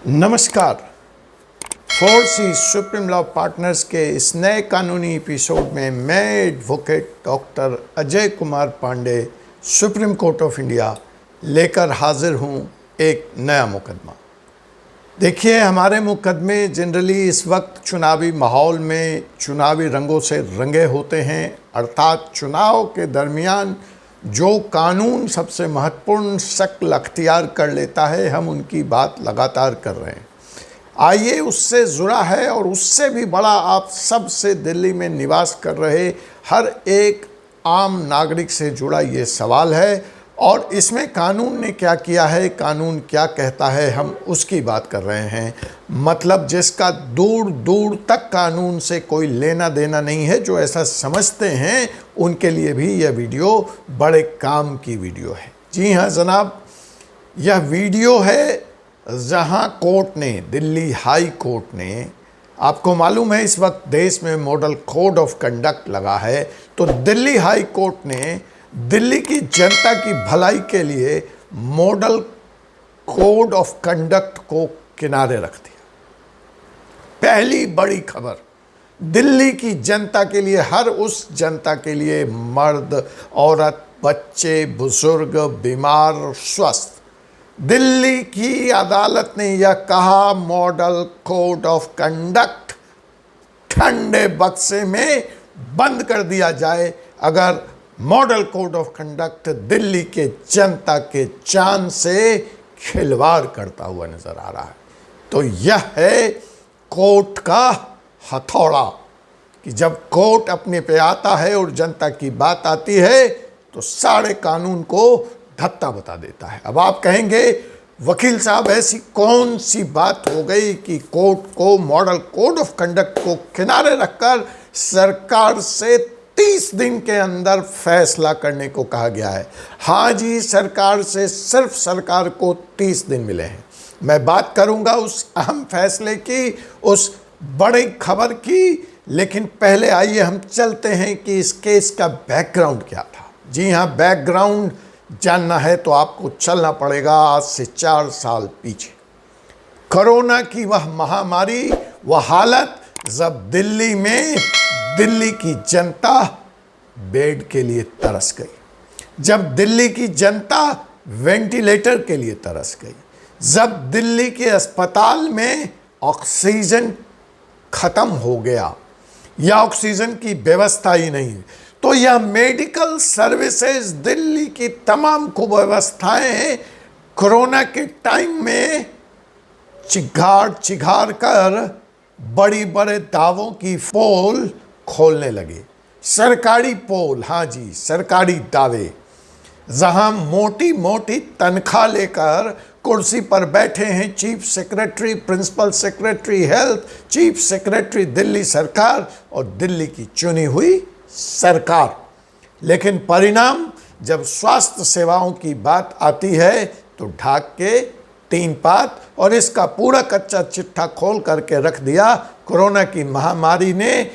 नमस्कार। 4C supreme law partners के इस नए कानूनी एपिसोड में मैं advocate doctor Ajay Kumar Pandey Supreme Court of India लेकर हाजिर हूं एक नया मुकदमा। देखिए, हमारे मुकदमे जनरली इस वक्त चुनावी माहौल में चुनावी रंगों से रंगे होते हैं, अर्थात चुनाव के दरमियान जो कानून सबसे महत्वपूर्ण शक्ल अख्तियार कर लेता है, हम उनकी बात लगातार कर रहे हैं। आइए, उससे जुड़ा है और उससे भी बड़ा आप सब से दिल्ली में निवास कर रहे हर एक आम नागरिक से जुड़ा ये सवाल है और इसमें कानून ने क्या किया है, कानून क्या कहता है, हम उसकी बात कर रहे हैं। मतलब जिसका दूर दूर तक कानून से कोई लेना देना नहीं है, जो ऐसा समझते हैं उनके लिए भी यह वीडियो बड़े काम की वीडियो है। जी हाँ जनाब, यह वीडियो है जहां कोर्ट ने, दिल्ली हाई कोर्ट ने, आपको मालूम है इस वक्त देश में मॉडल कोड ऑफ कंडक्ट लगा है, तो दिल्ली हाई कोर्ट ने दिल्ली की जनता की भलाई के लिए मॉडल कोड ऑफ कंडक्ट को किनारे रख दिया। पहली बड़ी खबर दिल्ली की जनता के लिए, हर उस जनता के लिए, मर्द, औरत, बच्चे, बुजुर्ग, बीमार, स्वस्थ। दिल्ली की अदालत ने यह कहा, मॉडल कोड ऑफ कंडक्ट ठंडे बक्से में बंद कर दिया जाए अगर model code of conduct Delhi के जनता के जान से खिलवाड़ करता हुआ नजर आ रहा है। तो यह है कोर्ट का हथौड़ा कि जब कोर्ट अपने पे आता है और जनता की बात आती है तो सारे कानून को धत्ता बता देता है। अब आप कहेंगे वकील साहब, ऐसी कौन सी बात हो गई कि कोर्ट को मॉडल कोड ऑफ कंडक्ट को किनारे रखकर सरकार से 30 दिन के अंदर फैसला करने को कहा गया है? हाँ जी, सरकार से सिर्फ सरकार को 30 दिन मिले हैं। मैं बात करूंगा उस अहम फैसले की, उस बड़ी खबर की, लेकिन पहले आइए हम चलते हैं कि इस केस का बैकग्राउंड क्या था। जी हाँ, बैकग्राउंड जानना है तो आपको चलना पड़ेगा आज से 4 साल पीछे। कोरोना की वह महामारी, वह हालत जब दिल्ली में दिल्ली की जनता बेड के लिए तरस गई, जब दिल्ली की जनता वेंटिलेटर के लिए तरस गई, जब दिल्ली के अस्पताल में ऑक्सीजन खत्म हो गया या ऑक्सीजन की व्यवस्था ही नहीं, तो यह मेडिकल सर्विसेज, दिल्ली की तमाम कुव्यवस्थाएं कोरोना के टाइम में चिघाड़ कर बड़ी बड़े दावों की पोल खोलने लगे। सरकारी पोल, हाँ जी, सरकारी दावे, जहां मोटी मोटी तनख्वाह लेकर कुर्सी पर बैठे हैं chief secretary, principal secretary health, chief secretary Delhi सरकार और दिल्ली की चुनी हुई सरकार। लेकिन परिणाम, जब स्वास्थ्य सेवाओं की बात आती है तो ढाक के 3 पात और इसका पूरा कच्चा चिट्ठा खोल करके रख दिया कोरोना की महामारी ने।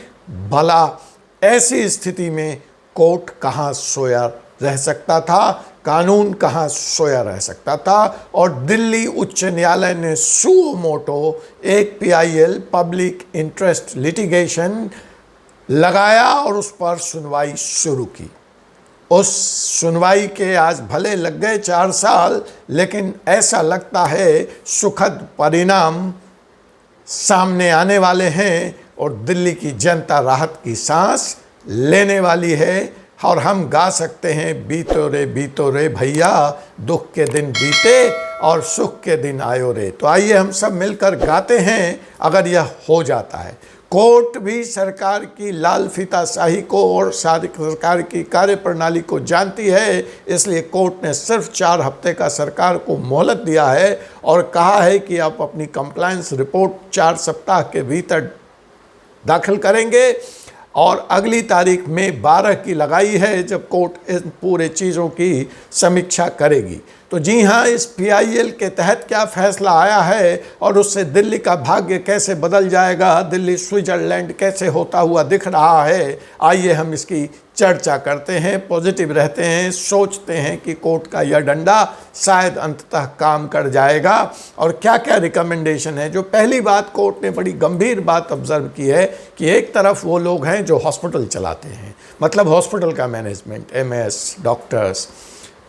भला ऐसी स्थिति में कोर्ट कहाँ सोया रह सकता था, कानून कहाँ सोया रह सकता था, और दिल्ली उच्च न्यायालय ने सुओ मोटो एक PIL पब्लिक इंटरेस्ट लिटिगेशन लगाया और उस पर सुनवाई शुरू की। उस सुनवाई के आज भले लग गए 4 साल, लेकिन ऐसा लगता है सुखद परिणाम सामने आने वाले हैं और दिल्ली की जनता राहत की सांस लेने वाली है। और हम गा सकते हैं, बीतो रे भैया, दुख के दिन बीते और सुख के दिन आयो रे। तो आइए हम सब मिलकर गाते हैं अगर यह हो जाता है। कोर्ट भी सरकार की लाल फीताशाही को और सरकार की कार्यप्रणाली को जानती है, इसलिए कोर्ट ने सिर्फ 4 हफ्ते का सरकार को मोहलत दिया है और कहा है कि आप अपनी कंप्लायंस रिपोर्ट 4 सप्ताह के भीतर दाखिल करेंगे और अगली तारीख में 12 की लगाई है जब कोर्ट इन पूरे चीज़ों की समीक्षा करेगी। तो जी हाँ, इस PIL के तहत क्या फैसला आया है और उससे दिल्ली का भाग्य कैसे बदल जाएगा, दिल्ली स्विट्जरलैंड कैसे होता हुआ दिख रहा है, आइए हम इसकी चर्चा करते हैं। पॉजिटिव रहते हैं, सोचते हैं कि कोर्ट का यह डंडा शायद अंततः काम कर जाएगा। और क्या क्या रिकमेंडेशन है। जो पहली बात, कोर्ट ने बड़ी गंभीर बात ऑब्जर्व की है कि एक तरफ वो लोग हैं जो हॉस्पिटल चलाते हैं, मतलब हॉस्पिटल का management, MS, doctors,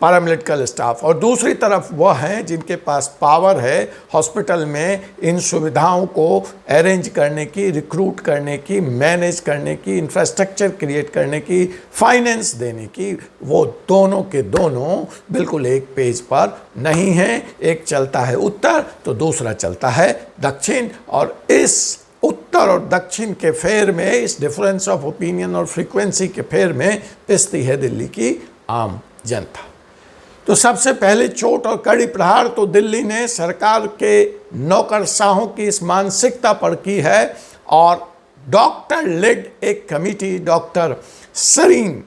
paramedical staff, और दूसरी तरफ वह हैं जिनके पास पावर है हॉस्पिटल में इन सुविधाओं को अरेंज करने की, रिक्रूट करने की, मैनेज करने की, इंफ्रास्ट्रक्चर क्रिएट करने की, फाइनेंस देने की। वो दोनों के दोनों बिल्कुल एक पेज पर नहीं हैं। एक चलता है उत्तर तो दूसरा चलता है दक्षिण, और इस उत्तर और दक्षिण के फेर में, इस डिफरेंस ऑफ ओपिनियन और फ्रीक्वेंसी के फेर में पिसती है दिल्ली की आम जनता। तो सबसे पहले चोट और कड़ी प्रहार तो दिल्ली ने सरकार के नौकरशाहों की इस मानसिकता पर की है, और डॉक्टर लेड एक committee, doctor Sarin,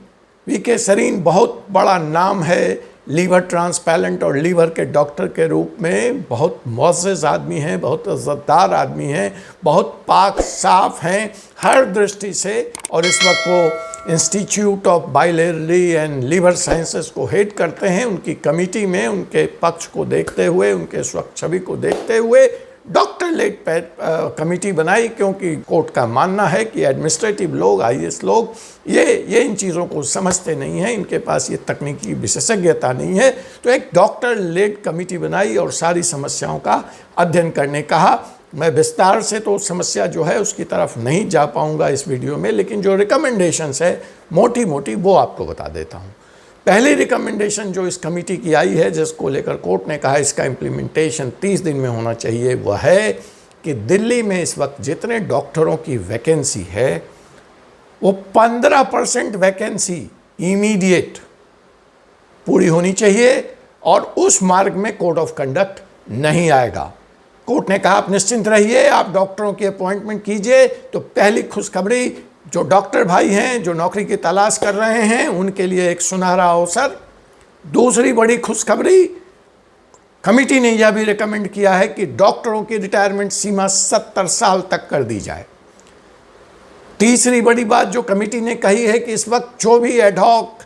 VK Sarin बहुत बड़ा नाम है, लीवर ट्रांसप्लांट और लीवर के डॉक्टर के रूप में बहुत मुअज़्ज़ज़ आदमी हैं, बहुत इज़्ज़तदार आदमी हैं, बहुत पाक साफ हैं हर दृष्टि से, और इस वक्त वो institute of biliary and liver sciences को हेड करते हैं। उनकी कमेटी में उनके पक्ष को देखते हुए, उनके स्वच्छ छवि को देखते हुए डॉक्टर लेड कमेटी बनाई, क्योंकि कोर्ट का मानना है कि एडमिनिस्ट्रेटिव लोग, IAS लोग ये इन चीज़ों को समझते नहीं हैं, इनके पास ये तकनीकी विशेषज्ञता नहीं है। तो एक डॉक्टर लेड कमेटी बनाई और सारी समस्याओं का अध्ययन करने कहा। मैं विस्तार से तो समस्या जो है उसकी तरफ नहीं जा पाऊंगा इस वीडियो में, लेकिन जो रिकमेंडेशंस है मोटी मोटी वो आपको बता देता हूँ। पहली रिकमेंडेशन जो इस कमेटी की आई है, जिसको लेकर कोर्ट ने कहा इसका इम्प्लीमेंटेशन 30 दिन में होना चाहिए, वह है कि दिल्ली में इस वक्त जितने डॉक्टरों की वैकेंसी है वो 15% वैकेंसी इमीडिएट पूरी होनी चाहिए, और उस मार्ग में कोड ऑफ कंडक्ट नहीं आएगा। कोर्ट ने कहा आप निश्चिंत रहिए, आप डॉक्टरों की अपॉइंटमेंट कीजिए। तो पहली खुशखबरी, जो डॉक्टर भाई हैं जो नौकरी की तलाश कर रहे हैं उनके लिए एक सुनहरा अवसर। दूसरी बड़ी खुशखबरी, कमेटी ने यह भी रिकमेंड किया है कि डॉक्टरों की रिटायरमेंट सीमा 70 साल तक कर दी जाए। तीसरी बड़ी बात जो कमेटी ने कही है कि इस वक्त जो भी एडहॉक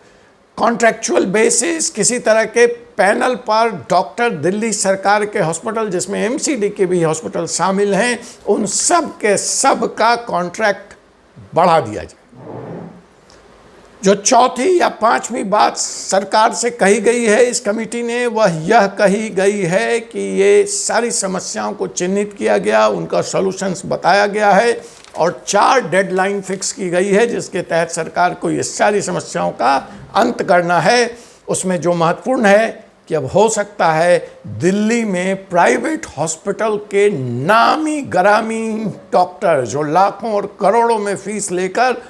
कॉन्ट्रैक्चुअल बेसिस किसी तरह के पैनल पर डॉक्टर दिल्ली सरकार के हॉस्पिटल, जिसमें MCD के भी हॉस्पिटल शामिल हैं, उन सब के सब का कॉन्ट्रैक्ट बढ़ा दिया जाए। जो चौथी या पांचवी बात सरकार से कही गई है इस कमेटी ने, वह यह कही गई है कि ये सारी समस्याओं को चिन्हित किया गया, उनका सॉल्यूशंस बताया गया है, और 4 डेडलाइन फिक्स की गई है जिसके तहत सरकार को ये सारी समस्याओं का अंत करना है। उसमें जो महत्वपूर्ण है कि अब हो सकता है दिल्ली में प्राइवेट हॉस्पिटल के नामी गरामी डॉक्टर जो लाखों और करोड़ों में फीस लेकर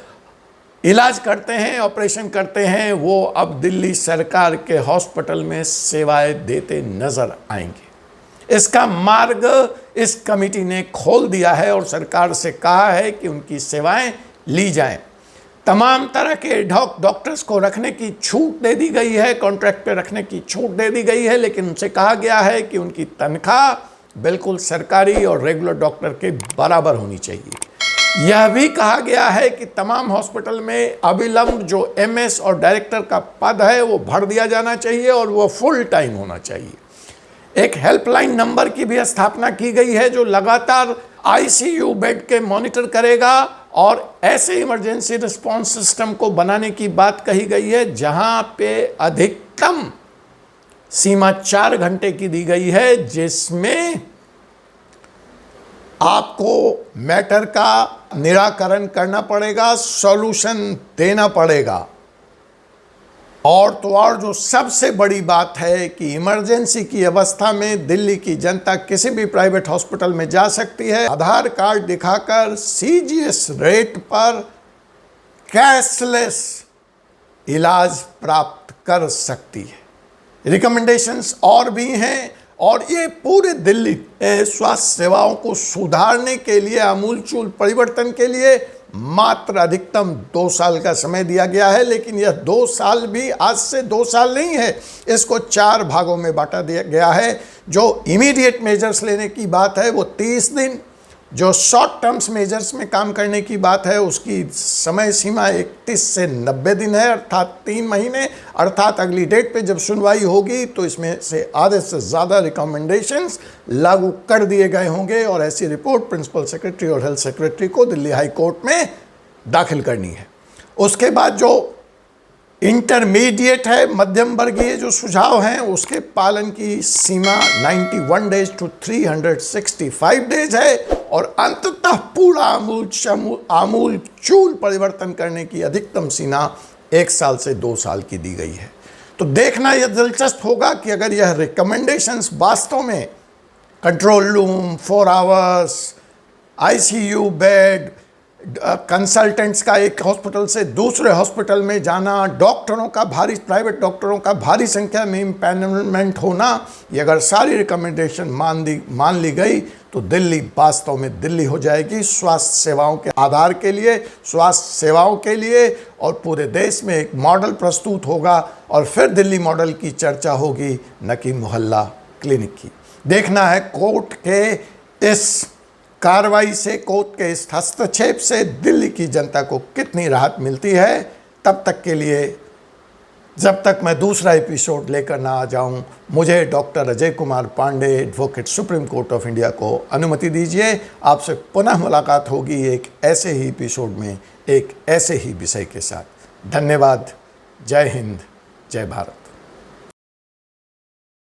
इलाज करते हैं, ऑपरेशन करते हैं, वो अब दिल्ली सरकार के हॉस्पिटल में सेवाएं देते नजर आएंगे। इसका मार्ग इस कमेटी ने खोल दिया है और सरकार से कहा है कि उनकी सेवाएं ली जाएं। तमाम तरह के एडहॉक डॉक्टर्स को रखने की छूट दे दी गई है, कॉन्ट्रैक्ट पे रखने की छूट दे दी गई है, लेकिन उनसे कहा गया है कि उनकी तनख्वाह बिल्कुल सरकारी और रेगुलर डॉक्टर के बराबर होनी चाहिए। यह भी कहा गया है कि तमाम हॉस्पिटल में अविलंब जो MS और डायरेक्टर का पद है वो भर दिया जाना चाहिए और वो फुल टाइम होना चाहिए। एक हेल्पलाइन नंबर की भी स्थापना की गई है जो लगातार ICU बेड के मॉनिटर करेगा, और ऐसे इमरजेंसी रिस्पांस सिस्टम को बनाने की बात कही गई है जहां पे अधिकतम सीमा 4 घंटे की दी गई है, जिसमें आपको मैटर का निराकरण करना पड़ेगा, सॉल्यूशन देना पड़ेगा। और तो और जो सबसे बड़ी बात है कि इमरजेंसी की अवस्था में दिल्ली की जनता किसी भी प्राइवेट हॉस्पिटल में जा सकती है, आधार कार्ड दिखाकर CGS रेट पर कैशलेस इलाज प्राप्त कर सकती है। रिकमेंडेशंस और भी हैं, और ये पूरे दिल्ली स्वास्थ्य सेवाओं को सुधारने के लिए, आमूलचूल परिवर्तन के लिए मात्र अधिकतम 2 साल का समय दिया गया है, लेकिन यह 2 साल भी आज से 2 साल नहीं है, इसको 4 भागों में बांटा दिया गया है। जो इमीडिएट मेजर्स लेने की बात है वो 30 दिन, जो शॉर्ट टर्म्स मेजर्स में काम करने की बात है उसकी समय सीमा 31 से 90 दिन है, अर्थात 3 महीने। अर्थात अगली डेट पे जब सुनवाई होगी तो इसमें से आधे से ज़्यादा रिकमेंडेशंस लागू कर दिए गए होंगे और ऐसी रिपोर्ट प्रिंसिपल सेक्रेटरी और हेल्थ सेक्रेटरी को दिल्ली हाई कोर्ट में दाखिल करनी है। उसके बाद जो इंटरमीडिएट है, मध्यम वर्गीय जो सुझाव हैं, उसके पालन की सीमा 91 डेज टू 365 डेज है और अंततः पूरा आमूल चूल परिवर्तन करने की अधिकतम सीमा 1 साल से 2 साल की दी गई है। तो देखना यह दिलचस्प होगा कि अगर यह रिकमेंडेशंस वास्तव में control room, 4 hours, ICU bed, consultants का एक हॉस्पिटल से दूसरे हॉस्पिटल में जाना, डॉक्टरों का प्राइवेट डॉक्टरों का भारी संख्या में इम्पैनलमेंट होना, ये अगर सारी रिकमेंडेशन मान ली गई तो दिल्ली वास्तव में दिल्ली हो जाएगी स्वास्थ्य सेवाओं के आधार के लिए, स्वास्थ्य सेवाओं के लिए, और पूरे देश में एक मॉडल प्रस्तुत होगा और फिर दिल्ली मॉडल की चर्चा होगी, न कि मोहल्ला क्लिनिक की। देखना है कोर्ट के इस कार्रवाई से, कोर्ट के इस हस्तक्षेप से दिल्ली की जनता को कितनी राहत मिलती है। तब तक के लिए, जब तक मैं दूसरा एपिसोड लेकर ना आ जाऊं, मुझे doctor Ajay Kumar Pandey, advocate Supreme Court of India को अनुमति दीजिए। आपसे पुनः मुलाकात होगी एक ऐसे ही एपिसोड में, एक ऐसे ही विषय के साथ। धन्यवाद। जय हिंद, जय भारत।